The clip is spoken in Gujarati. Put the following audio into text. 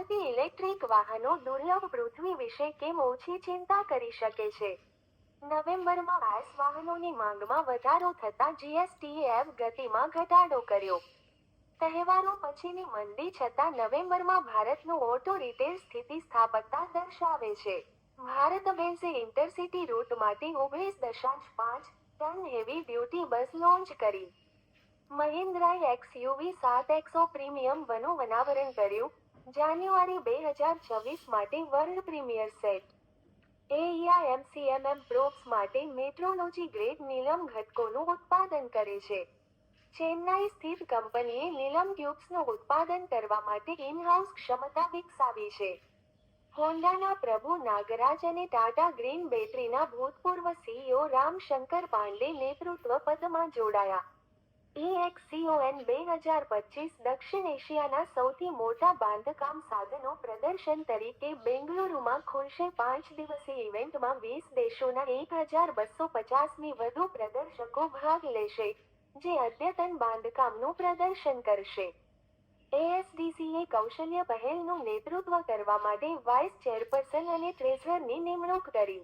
ભારતીય ઇલેક્ટ્રિક વાહનો દુર્લભ પૃથ્વી વિશે કેમ ઓછી ચિંતા કરી શકે છે? નવેમ્બરમાં ગેસ વાહનોની માંગમાં વધારો થતાં જીએસટીએ ગતિમાં ઘટાડો કર્યો. તહેવારો પછીની મંદી છતાં નવેમ્બરમાં ભારતનું ઓટો રિટેલ સ્થિતિસ્થાપકતા દર્શાવે છે. ભારત બેન્ઝે ઇન્ટરસિટી રૂટ માટે 19.5 ટન હેવી ડ્યુટી બસ લોન્ચ કરી. મહિન્દ્રાએ એક્સયુવી 7 પ્રીમિયમ વનું અનાવરણ કર્યું. જાન્યુઆરી 2026 માટે વર્લ્ડ પ્રીમિયર સેટ. એઆઈએમસીએમએમ પ્રોબ્સ માટે મેટ્રોલોજી ગ્રેડ નીલમ ઘટકોનું ઉત્પાદન કરે છે. ચેન્નાઈ સ્થિત કંપનીએ નીલમ ટ્યુબ્સનું ઉત્પાદન કરવા માટે ઇન-હાઉસ ક્ષમતા વિકસાવી છે. હોન્ડાના પ્રભુ નાગરાજ અને ટાટા ગ્રીન બેટરીના ભૂતપૂર્વ સીઈઓ રામ શંકર પાંડે નેતૃત્વ પદમાં જોડાયા. EXCON 2025 દક્ષિણ એશિયાના સૌથી મોટા બાંધકામ સાધનો પ્રદર્શન તરીકે બેંગલુરુમાં ખુલશે. 5 દિવસીય ઇવેન્ટમાં 20 દેશોના 1250ની વધુ પ્રદર્શકો ભાગ લેશે, જે અદ્યતન બાંધકામનું પ્રદર્શન કરશે. એએસડીસીએ કૌશલ્ય પહેલનું નેતૃત્વ કરવા માટે વાઇસ ચેરપર્સન અને ટ્રેઝરરની નિમણૂક કરી.